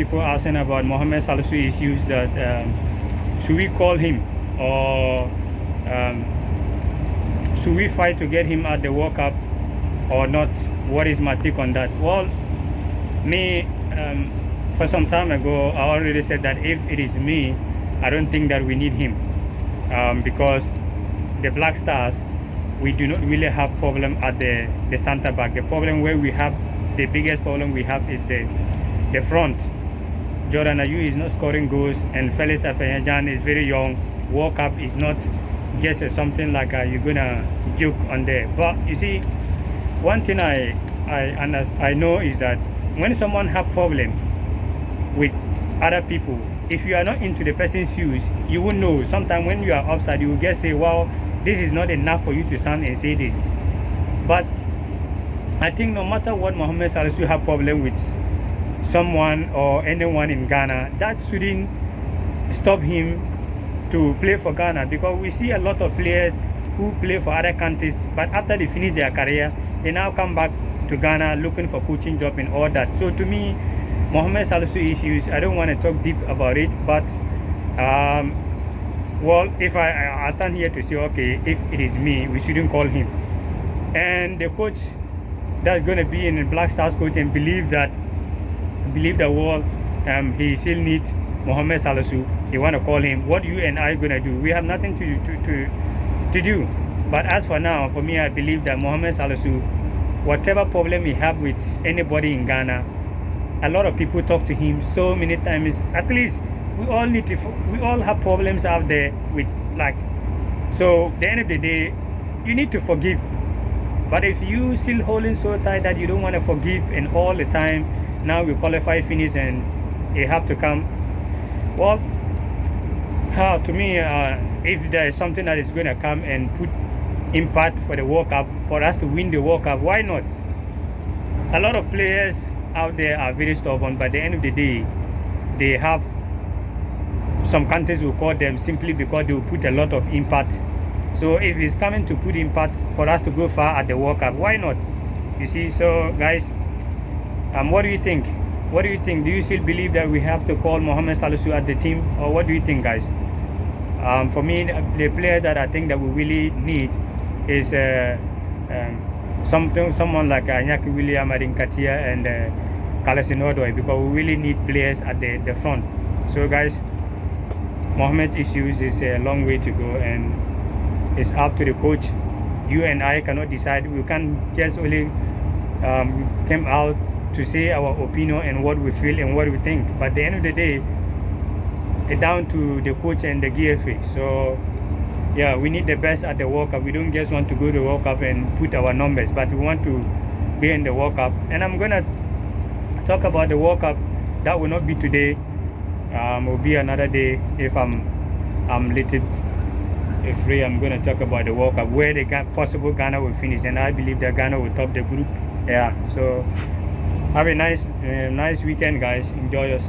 people asking about Mohamed Salisu issues that should we call him or should we fight to get him at the World Cup or not? What is my take on that? Well, me, for some time ago, I already said that if it is me, I don't think that we need him because the Black Stars, we do not really have problem at the center back. The problem where we have, the biggest problem we have is the front. Jordan Ayew is not scoring goals, and Felix Afeanjan is very young. World Cup is not just something like you're gonna joke on there. But you see, one thing I know is that when someone have problem with other people, if you are not into the person's shoes, you will know. Sometimes when you are upside, you will just say, "Wow, this is not enough for you to stand and say this." But I think no matter what Mohamed Salisu have problem with someone or anyone in Ghana, that shouldn't stop him to play for Ghana, because we see a lot of players who play for other countries, but after they finish their career, they now come back to Ghana looking for coaching job and all that. So to me, Mohamed Salisu issues, I don't want to talk deep about it, but well, if I stand here to say, okay, if it is me, we shouldn't call him. And the coach that's going to be in the Black Stars coach and believe that well, he still needs Mohamed Salisu, you want to call him. What you and I going to do? We have nothing to do. But as for now, for me, I believe that Mohamed Salisu, whatever problem he have with anybody in Ghana, a lot of people talk to him so many times. At least we all have problems out there with, like, so at the end of the day, you need to forgive. But if you still holding so tight that you don't want to forgive, and all the time now we qualify finish and you have to come, well, to me, if there is something that is going to come and put impact for the World Cup, for us to win the World Cup, why not? A lot of players out there are very stubborn, but at the end of the day, they have, some countries will call them simply because they will put a lot of impact. So if it's coming to put impact for us to go far at the World Cup, why not? You see, so guys, what do you think? What do you think? Do you still believe that we have to call Mohamed Salisu at the team, or what do you think, guys? For me, the player that I think that we really need is someone like Nyaki William, Adin Katia, and Kalasin Odoi, because we really need players at the front. So guys, Mohamed issues is a long way to go, and it's up to the coach. You and I cannot decide. We can't just only come out to say our opinion and what we feel and what we think. But at the end of the day, it's down to the coach and the GFA. So yeah, we need the best at the World Cup. We don't just want to go to the World Cup and put our numbers, but we want to be in the World Cup. And I'm gonna talk about the World Cup. That will not be today. Will be another day. If I'm little free, I'm gonna talk about the World Cup, where the possible Ghana will finish, and I believe that Ghana will top the group. Yeah. So have a nice weekend, guys. Enjoy yourself.